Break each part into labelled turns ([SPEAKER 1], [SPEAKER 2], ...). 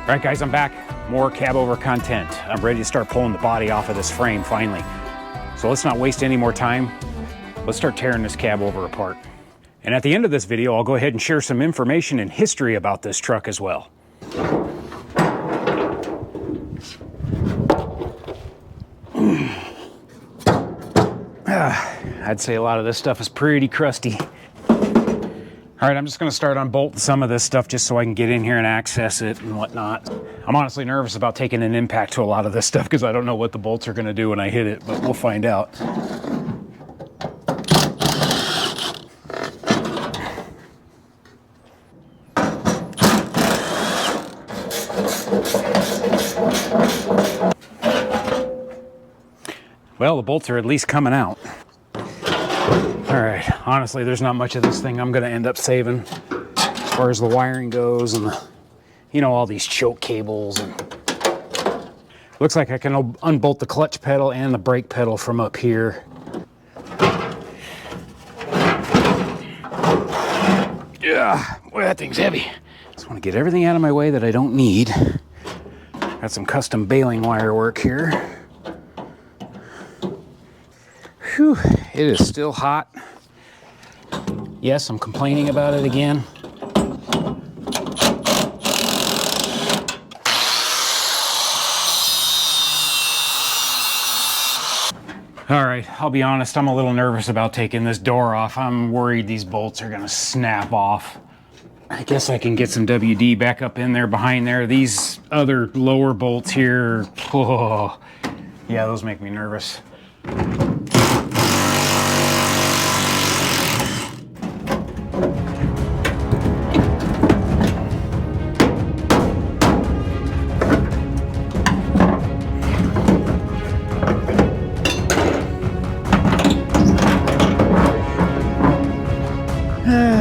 [SPEAKER 1] All right, guys, I'm back. More cab over content. I'm ready to start pulling the body off of this frame finally. So let's not waste any more time. Let's start tearing this cab over apart. And at the end of this video, I'll go ahead and share some information and history about this truck as well. I'd say a lot of this stuff is pretty crusty. All right, I'm just gonna start unbolting some of this stuff just so I can get in here and access it and whatnot. I'm honestly nervous about taking an impact to a lot of this stuff because I don't know what the bolts are gonna do when I hit it, but we'll find out. Well, the bolts are at least coming out. All right, honestly, there's not much of this thing I'm gonna end up saving as far as the wiring goes and the, you know, all these choke cables. And looks like I can unbolt the clutch pedal and the brake pedal from up here. Yeah, boy, that thing's heavy. Just wanna get everything out of my way that I don't need. Got some custom baling wire work here. Whew, it is still hot. Yes, I'm complaining about it again. All right, I'll be honest, I'm a little nervous about taking this door off. I'm worried these bolts are gonna snap off. I guess I can get some WD back up in there behind there. These other lower bolts here, oh, yeah, those make me nervous.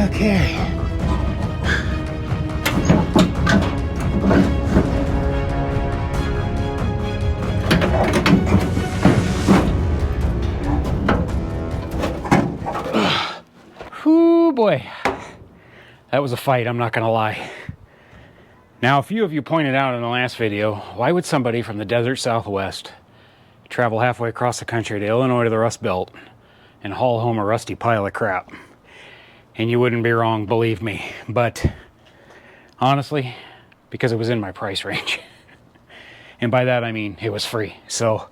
[SPEAKER 1] Okay. Whew, boy. That was a fight, I'm not gonna lie. Now, a few of you pointed out in the last video, why would somebody from the desert Southwest travel halfway across the country to Illinois to the Rust Belt and haul home a rusty pile of crap? And you wouldn't be wrong, believe me. But honestly, because it was in my price range. And by that I mean it was free. So,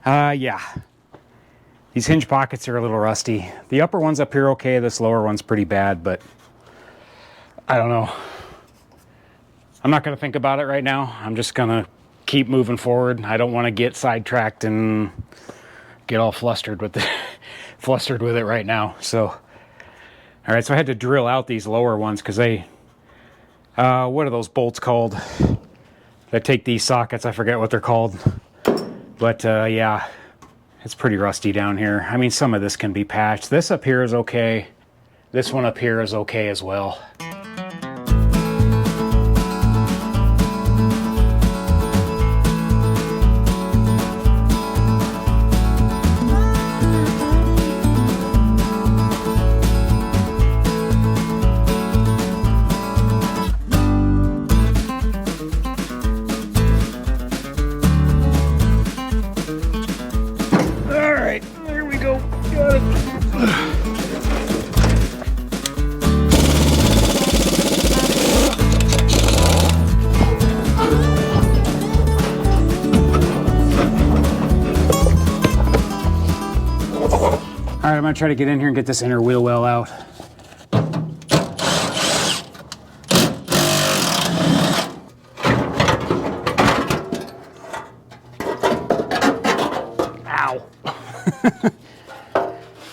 [SPEAKER 1] yeah. These hinge pockets are a little rusty. The upper one's up here okay, this lower one's pretty bad, but I don't know. I'm not gonna think about it right now. I'm just gonna keep moving forward. I don't wanna get sidetracked and get all flustered with it right now. So, all right, so I had to drill out these lower ones because they, what are those bolts called that take these sockets? I forget what they're called. But yeah, it's pretty rusty down here. I mean, some of this can be patched. This up here is okay. This one up here is okay as well. All right, I'm gonna try to get in here and get this inner wheel well out. Ow.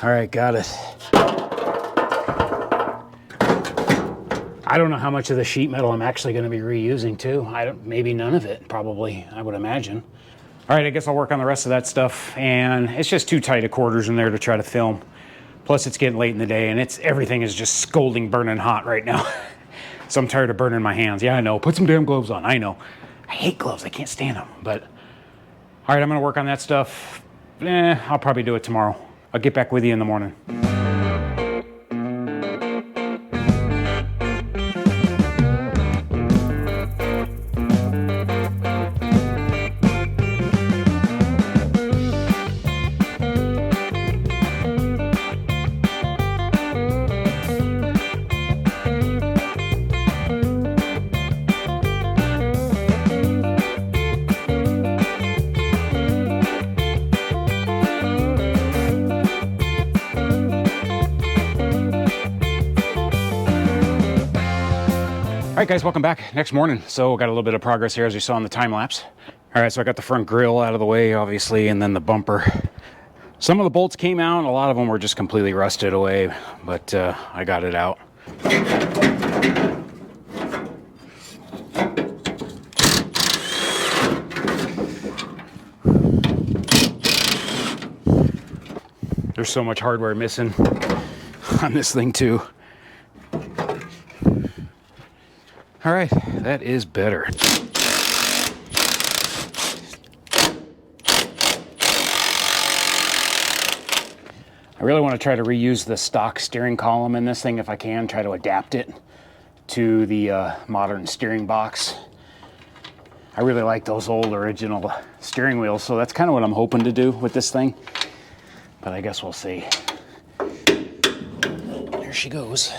[SPEAKER 1] All right, got it. I don't know how much of the sheet metal I'm actually gonna be reusing too. Maybe none of it, probably, I would imagine. All right, I guess I'll work on the rest of that stuff, and it's just too tight of quarters in there to try to film. Plus, it's getting late in the day, and everything is just scalding, burning hot right now. So I'm tired of burning my hands. Yeah, I know. Put some damn gloves on. I know. I hate gloves. I can't stand them. But all right, I'm going to work on that stuff. I'll probably do it tomorrow. I'll get back with you in the morning. right, guys, welcome back. Next morning. So got a little bit of progress here, as you saw in the time lapse. All right, so I got the front grille out of the way, obviously, and then the bumper. Some of the bolts came out, and a lot of them were just completely rusted away, but I got it out. There's so much hardware missing on this thing too. All right, that is better. I really want to try to reuse the stock steering column in this thing if I can, try to adapt it to the modern steering box. I really like those old original steering wheels, so that's kind of what I'm hoping to do with this thing. But I guess we'll see. There she goes.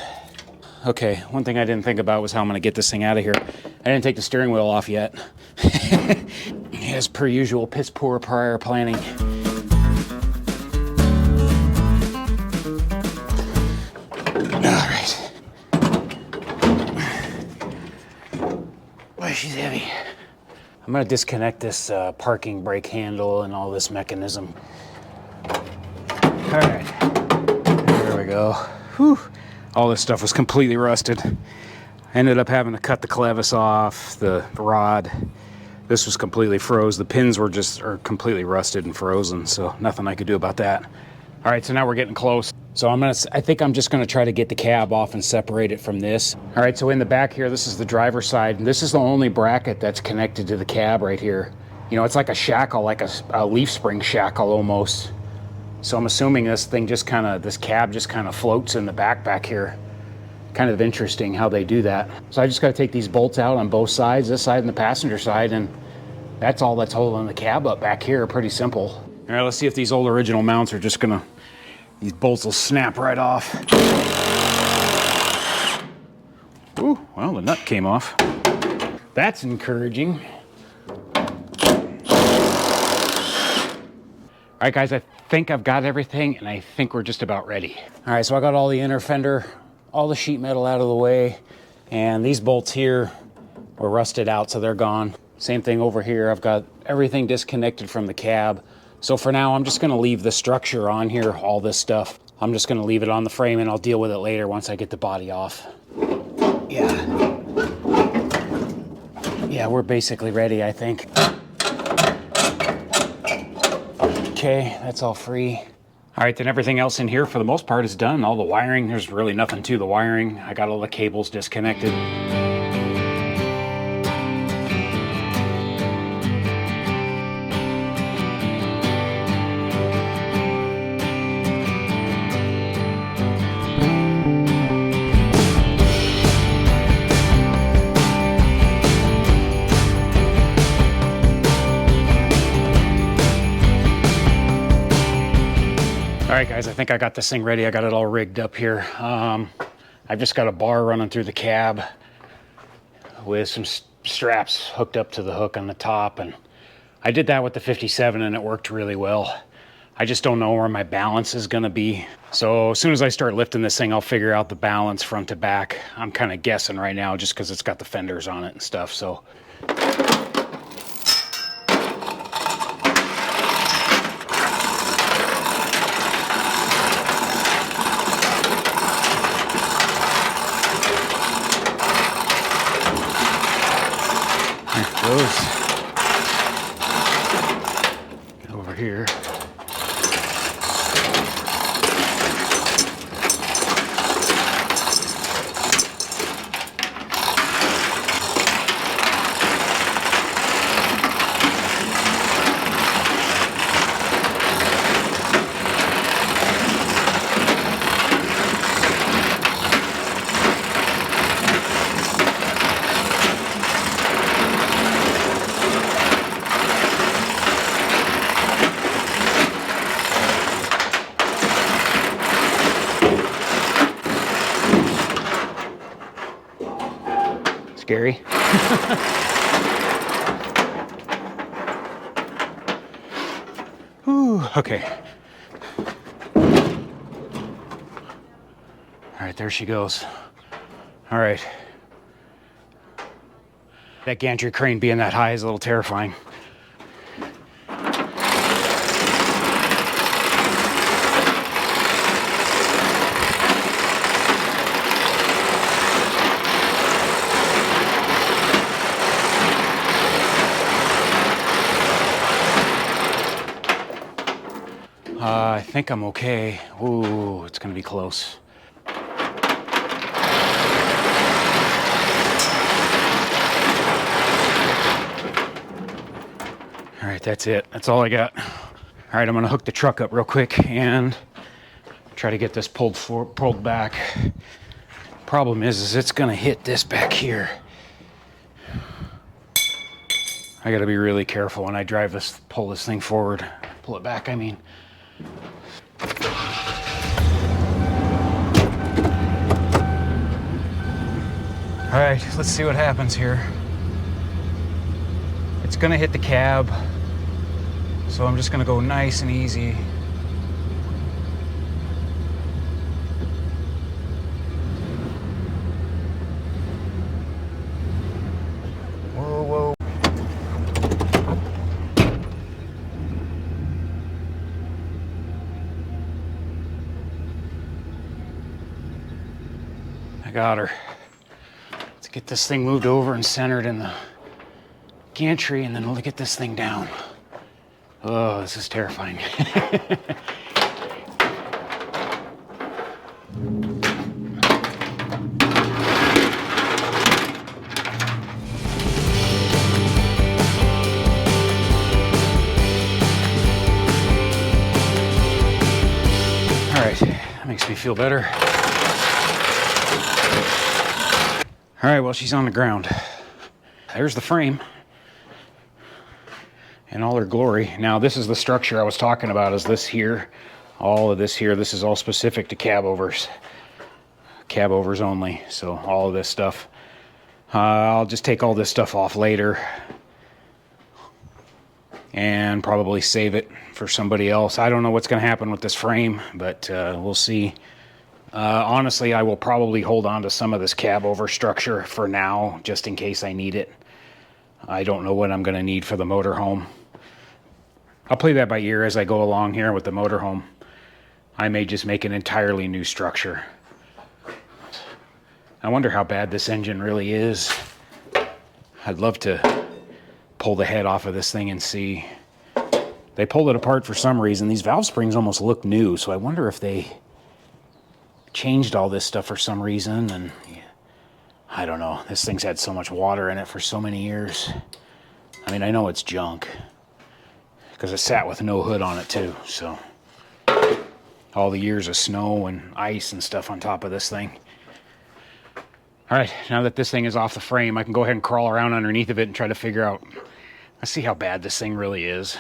[SPEAKER 1] Okay, one thing I didn't think about was how I'm going to get this thing out of here. I didn't take the steering wheel off yet. As per usual, piss poor prior planning. She's heavy. I'm gonna disconnect this parking brake handle and all this mechanism. All right, there we go. Whew. All this stuff was completely rusted. I ended up having to cut the clevis off, the rod. This was completely froze. The pins were are completely rusted and frozen, so nothing I could do about that. All right, so now we're getting close. So I think I'm just gonna try to get the cab off and separate it from this. All right, so in the back here, this is the driver's side, and this is the only bracket that's connected to the cab right here. You know, it's like a shackle, like a leaf spring shackle almost. So I'm assuming this thing this cab just kind of floats in the back here. Kind of interesting how they do that. So I just gotta take these bolts out on both sides, this side and the passenger side, and that's all that's holding the cab up back here. Pretty simple. All right, let's see if these old original mounts are just these bolts will snap right off. Ooh, well, the nut came off. That's encouraging. All right, guys, I think I've got everything, and I think we're just about ready. All right, so I got all the inner fender, all the sheet metal out of the way, and these bolts here were rusted out, so they're gone. Same thing over here. I've got everything disconnected from the cab. So for now, I'm just gonna leave the structure on here, all this stuff. I'm just gonna leave it on the frame and I'll deal with it later once I get the body off. Yeah, we're basically ready, I think. Okay, that's all free. All right, then everything else in here for the most part is done. All the wiring, there's really nothing to the wiring. I got all the cables disconnected. All right, guys, I think I got this thing ready. I got it all rigged up here. I've just got a bar running through the cab with some straps hooked up to the hook on the top. And I did that with the 57 and it worked really well. I just don't know where my balance is gonna be. So as soon as I start lifting this thing, I'll figure out the balance front to back. I'm kind of guessing right now just because it's got the fenders on it and stuff, so. Over here. Scary. Ooh, okay. All right, there she goes. All right. That gantry crane being that high is a little terrifying. I think I'm okay. Ooh, it's gonna be close. All right, that's it. That's all I got. All right, I'm gonna hook the truck up real quick and try to get this pulled back. Problem is it's gonna hit this back here. I gotta be really careful when I pull this thing forward. Pull it back, I mean. All right, let's see what happens here. It's gonna hit the cab, so I'm just gonna go nice and easy. Whoa, whoa. I got her. Let's get this thing moved over and centered in the gantry, and then we'll get this thing down. Oh, this is terrifying. All right, that makes me feel better. All right, well, she's on the ground. There's the frame in all her glory. Now, this is the structure I was talking about, is this here. All of this here, this is all specific to cabovers. Cabovers only, so all of this stuff. I'll just take all this stuff off later and probably save it for somebody else. I don't know what's gonna happen with this frame, but we'll see. Honestly, I will probably hold on to some of this cabover structure for now, just in case I need it. I don't know what I'm going to need for the motorhome. I'll play that by ear as I go along here with the motorhome. I may just make an entirely new structure. I wonder how bad this engine really is. I'd love to pull the head off of this thing and see. They pulled it apart for some reason. These valve springs almost look new, so I wonder if they changed all this stuff for some reason. And I don't know. This thing's had so much water in it for so many years. I mean, I know it's junk because it sat with no hood on it too. So all the years of snow and ice and stuff on top of this thing. All right, now that this thing is off the frame, I can go ahead and crawl around underneath of it and try to figure out, let's see how bad this thing really is.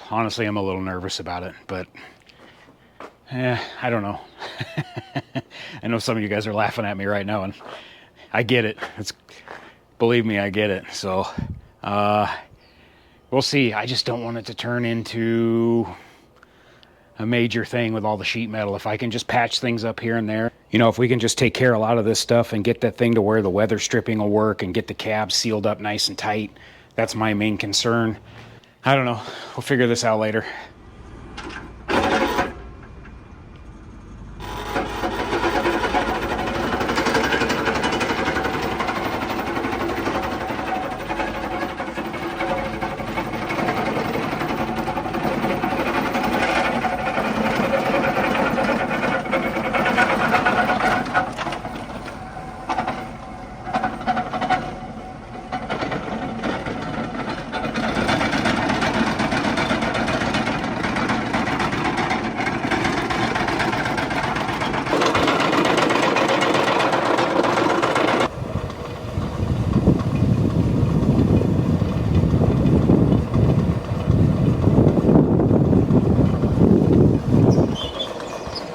[SPEAKER 1] Honestly, I'm a little nervous about it, but I don't know. I know some of you guys are laughing at me right now, and I get it. Believe me, I get it. So we'll see. I just don't want it to turn into a major thing with all the sheet metal. If I can just patch things up here and there, you know, if we can just take care of a lot of this stuff and get that thing to where the weather stripping will work and get the cab sealed up nice and tight, that's my main concern. I don't know. We'll figure this out later.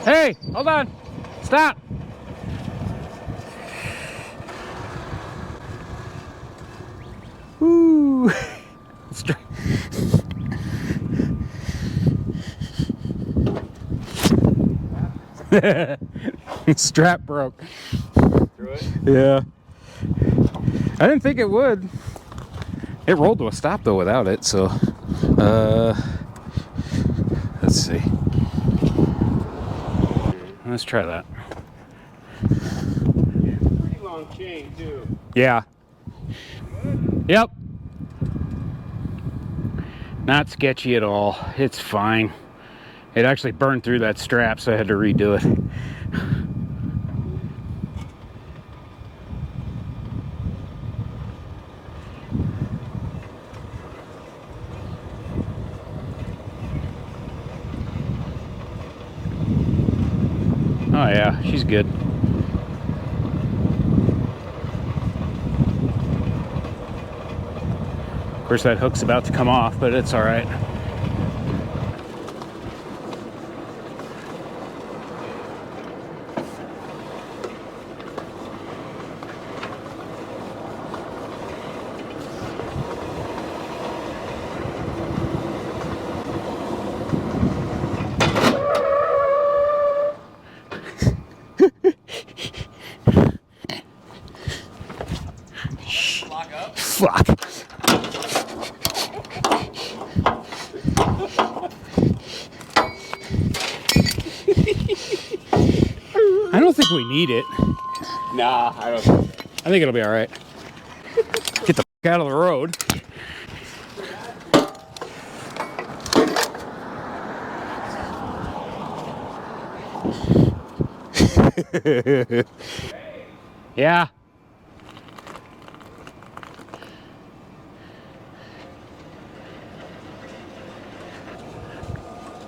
[SPEAKER 1] Hey, hold on. Stop. Woo. Strap broke.
[SPEAKER 2] Through it?
[SPEAKER 1] Yeah. I didn't think it would. It rolled to a stop though without it, so let's see. Let's try that.
[SPEAKER 2] Pretty long chain too.
[SPEAKER 1] Yeah. Yep. Not sketchy at all. It's fine. It actually burned through that strap, so I had to redo it. Oh yeah, she's good. Of course, that hook's about to come off, but it's all right.
[SPEAKER 2] Lock up?
[SPEAKER 1] Fuck. I don't think we need it.
[SPEAKER 2] Nah, I don't think so.
[SPEAKER 1] I think it'll be all right. Get the fuck out of the road. Yeah.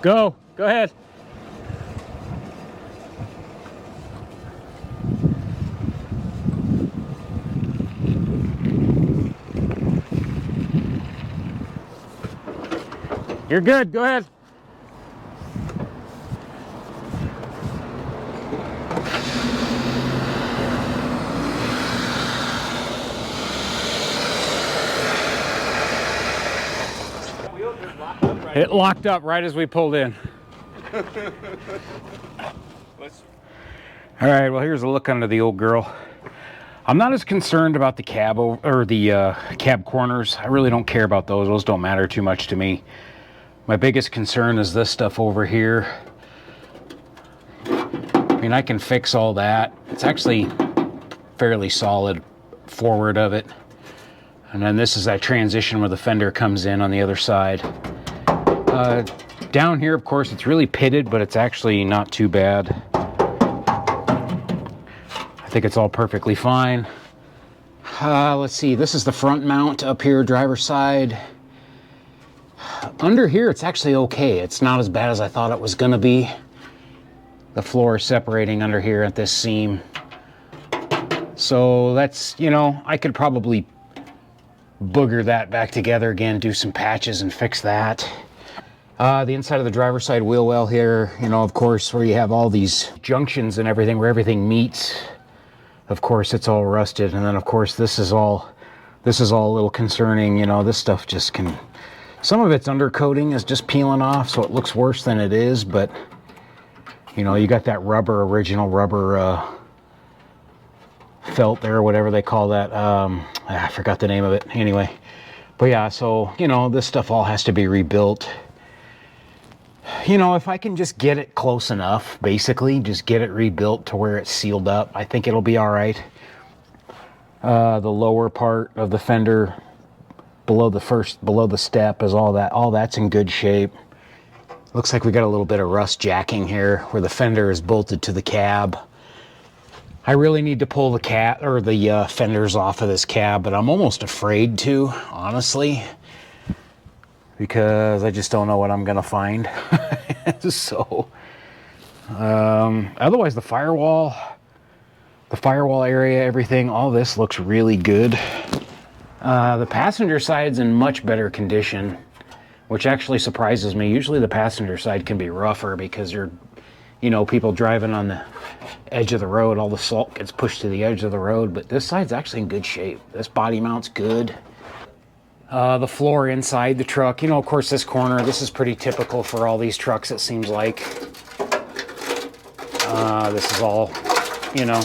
[SPEAKER 1] Go ahead. You're good, go ahead. It locked up right as we pulled in. All right, well, here's a look under the old girl. I'm not as concerned about the cab or the cab corners. I really don't care about those. Those don't matter too much to me. My biggest concern is this stuff over here. I mean, I can fix all that. It's actually fairly solid forward of it. And then this is that transition where the fender comes in on the other side. Down here, of course, it's really pitted, but it's actually not too bad. I think it's all perfectly fine. Let's see, this is the front mount up here, driver's side. Under here, it's actually okay. It's not as bad as I thought it was gonna be. The floor is separating under here at this seam. So that's, you know, I could probably booger that back together again, do some patches and fix that. The inside of the driver's side wheel well here, you know, of course, where you have all these junctions and everything, where everything meets. Of course, it's all rusted. And then, of course, this is all a little concerning. You know, this stuff just can, some of its undercoating is just peeling off, so it looks worse than it is. But, you know, you got that original rubber felt there, or whatever they call that. I forgot the name of it. Anyway, but yeah, so, you know, this stuff all has to be rebuilt. You know, if I can just get it close enough, basically, just get it rebuilt to where it's sealed up, I think it'll be all right. The lower part of the fender, below the step, is all that's in good shape. Looks like we got a little bit of rust jacking here where the fender is bolted to the cab. I really need to pull the fenders off of this cab, but I'm almost afraid to, honestly, because I just don't know what I'm gonna find. So, otherwise the firewall area, everything, all this looks really good. The passenger side's in much better condition, which actually surprises me. Usually the passenger side can be rougher because you're, you know, people driving on the edge of the road, all the salt gets pushed to the edge of the road, but this side's actually in good shape. This body mount's good. The floor inside the truck, you know, of course, this corner, this is pretty typical for all these trucks, it seems like. This is all, you know,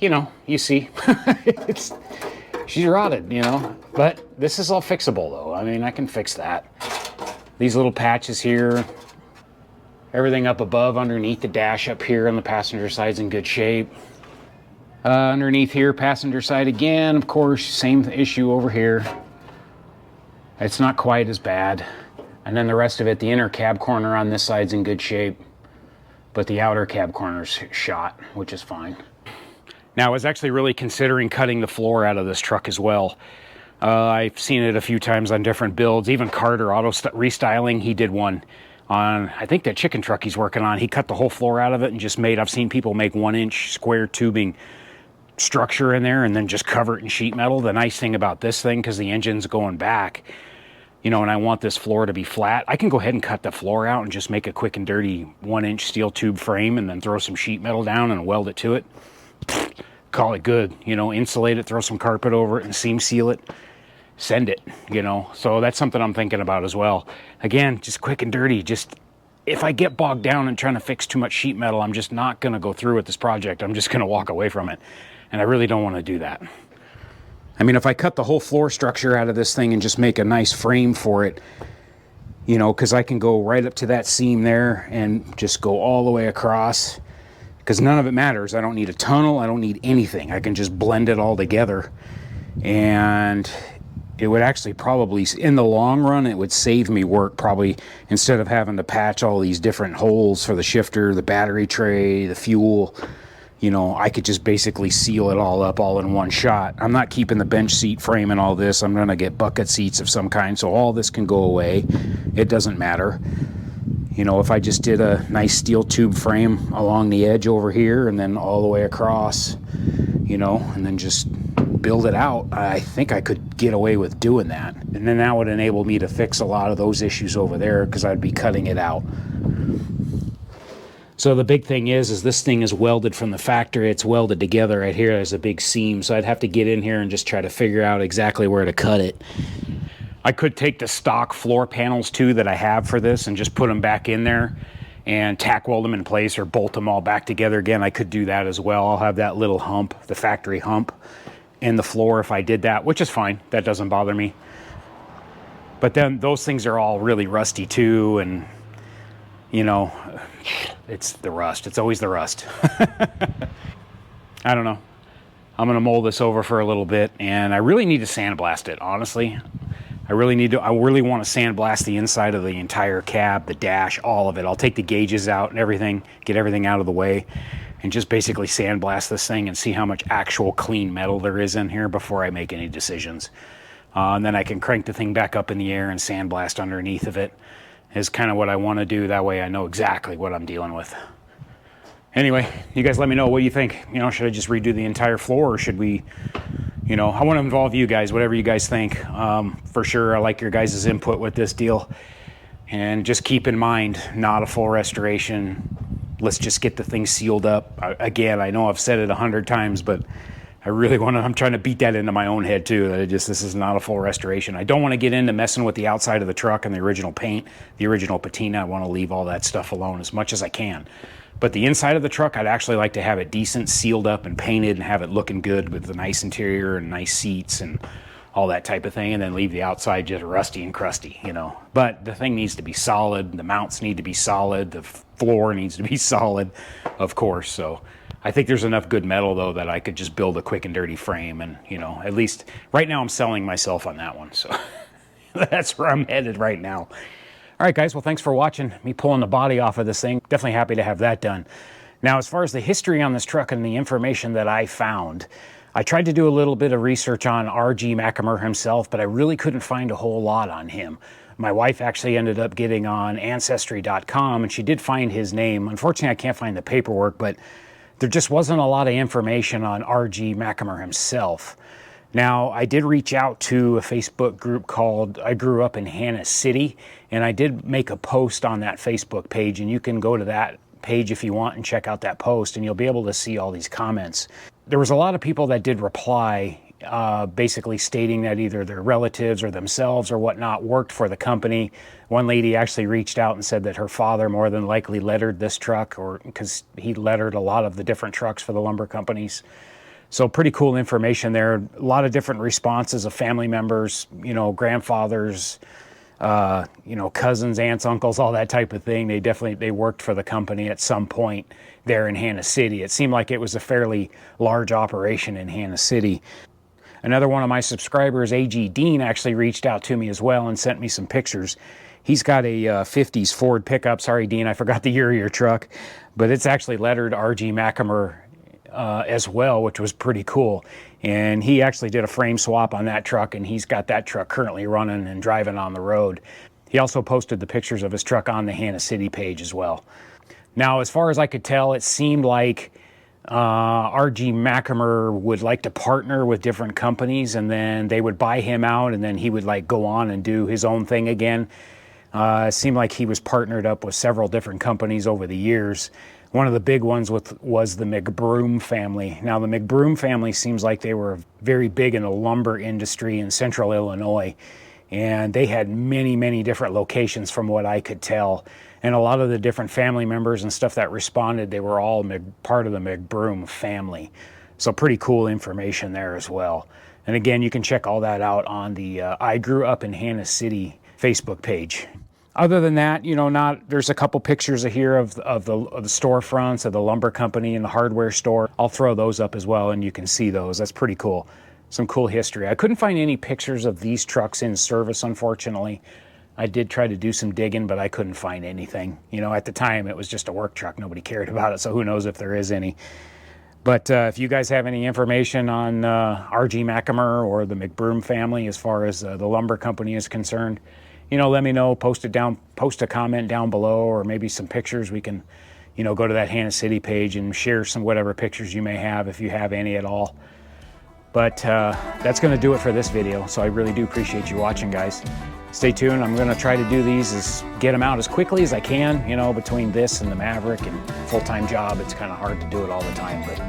[SPEAKER 1] you know, you see, she's rotted, you know. But this is all fixable, though. I mean, I can fix that. These little patches here, everything up above, underneath the dash up here on the passenger side's in good shape. Underneath here, passenger side again, of course, same issue over here. It's not quite as bad. And then the rest of it, the inner cab corner on this side's in good shape, but the outer cab corner's shot, which is fine. Now, I was actually really considering cutting the floor out of this truck as well. I've seen it a few times on different builds. Even Carter Auto Restyling, he did one on, I think, that chicken truck he's working on. He cut the whole floor out of it and just made, I've seen people make 1-inch square tubing structure in there and then just cover it in sheet metal. The nice thing about this thing, because the engine's going back, you know, and I want this floor to be flat, I can go ahead and cut the floor out and just make a quick and dirty 1-inch steel tube frame and then throw some sheet metal down and weld it to it. Call it good, you know, insulate it, throw some carpet over it and seam seal it, send it, you know. So that's something I'm thinking about as well. Again, just quick and dirty. Just, if I get bogged down and trying to fix too much sheet metal, I'm just not going to go through with this project. I'm just going to walk away from it. And I really don't want to do that. I mean, if I cut the whole floor structure out of this thing and just make a nice frame for it, you know, because I can go right up to that seam there and just go all the way across, because none of it matters. I don't need a tunnel. I don't need anything. I can just blend it all together. And it would actually probably, in the long run, it would save me work probably, instead of having to patch all these different holes for the shifter, the battery tray, the fuel. You know, I could just basically seal it all up all in one shot. I'm not keeping the bench seat frame and all this. I'm going to get bucket seats of some kind, so all this can go away. It doesn't matter. You know, if I just did a nice steel tube frame along the edge over here and then all the way across, you know, and then just build it out, I think I could get away with doing that. And then that would enable me to fix a lot of those issues over there, because I'd be cutting it out. So the big thing is this thing is welded from the factory. It's welded together right here. There's a big seam. So I'd have to get in here and just try to figure out exactly where to cut it. I could take the stock floor panels too that I have for this and just put them back in there and tack weld them in place or bolt them all back together again. I could do that as well. I'll have that little hump, the factory hump, in the floor if I did that, which is fine. That doesn't bother me. But then those things are all really rusty too, and you know, it's the rust. It's always the rust. I don't know. I'm going to mold this over for a little bit, and I really need to sandblast it, honestly. I really want to sandblast the inside of the entire cab, the dash, all of it. I'll take the gauges out and everything, get everything out of the way, and just basically sandblast this thing and see how much actual clean metal there is in here before I make any decisions. And then I can crank the thing back up in the air and sandblast underneath of it. Is kind of what I want to do. That way I know exactly what I'm dealing with. Anyway, you guys let me know what you think. You know, should I just redo the entire floor, or should we, you know, I want to involve you guys, whatever you guys think. For sure, I like your guys' input with this deal. And just keep in mind, not a full restoration. Let's just get the thing sealed up. Again, I know I've said it 100 times, but I really want to, I'm trying to beat that into my own head too, that this is not a full restoration. I don't want to get into messing with the outside of the truck and the original paint, the original patina. I want to leave all that stuff alone as much as I can. But the inside of the truck, I'd actually like to have it decent, sealed up and painted and have it looking good with the nice interior and nice seats and all that type of thing, and then leave the outside just rusty and crusty, you know. But the thing needs to be solid. The mounts need to be solid. The floor needs to be solid, of course. So I think there's enough good metal, though, that I could just build a quick and dirty frame. And, you know, at least right now I'm selling myself on that one. So that's where I'm headed right now. All right, guys. Well, thanks for watching me pulling the body off of this thing. Definitely happy to have that done. Now, as far as the history on this truck and the information that I found, I tried to do a little bit of research on R.G. McAmer himself, but I really couldn't find a whole lot on him. My wife actually ended up getting on Ancestry.com, and she did find his name. Unfortunately, I can't find the paperwork, but there just wasn't a lot of information on R.G. McAmer himself. Now, I did reach out to a Facebook group called I Grew Up in Hannah City, and I did make a post on that Facebook page, and you can go to that page if you want and check out that post, and you'll be able to see all these comments. There was a lot of people that did reply, basically stating that either their relatives or themselves or whatnot worked for the company. One lady actually reached out and said that her father more than likely lettered this truck, or because he lettered a lot of the different trucks for the lumber companies. So pretty cool information there. A lot of different responses of family members, you know, grandfathers, you know, cousins, aunts, uncles, all that type of thing. They worked for the company at some point there in Hannah City. It seemed like it was a fairly large operation in Hannah City. Another one of my subscribers, A.G. Dean, actually reached out to me as well and sent me some pictures. He's got a 50s Ford pickup. Sorry, Dean, I forgot the year of your truck, but it's actually lettered R.G. Mackimer as well, which was pretty cool. And he actually did a frame swap on that truck, and he's got that truck currently running and driving on the road. He also posted the pictures of his truck on the Hannah City page as well. Now, as far as I could tell, it seemed like R.G. Mackimer would like to partner with different companies, and then they would buy him out, and then he would like go on and do his own thing again. It seemed like he was partnered up with several different companies over the years. One of the big ones was the McBroom family. Now, the McBroom family seems like they were very big in the lumber industry in central Illinois, and they had many, many different locations from what I could tell. And a lot of the different family members and stuff that responded, they were all part of the McBroom family. So pretty cool information there as well. And again, you can check all that out on the I Grew Up in Hannah City Facebook page. Other than that, you know, there's a couple pictures here of the storefronts of the lumber company and the hardware store. I'll throw those up as well, and you can see those. That's pretty cool. Some cool history. I couldn't find any pictures of these trucks in service, unfortunately. I did try to do some digging, but I couldn't find anything. You know, at the time, it was just a work truck. Nobody cared about it, so who knows if there is any. But if you guys have any information on R.G. Mackimer or the McBroom family as far as the lumber company is concerned, you know, let me know. Post a comment down below, or maybe some pictures. We can, you know, go to that Hannah City page and share some whatever pictures you may have, if you have any at all. But that's going to do it for this video. So I really do appreciate you watching, guys. Stay tuned. I'm going to try to do these, get them out as quickly as I can. You know, between this and the Maverick and full-time job, it's kind of hard to do it all the time. But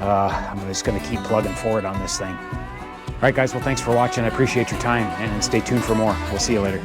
[SPEAKER 1] I'm just going to keep plugging forward on this thing. All right, guys. Well, thanks for watching. I appreciate your time, and stay tuned for more. We'll see you later.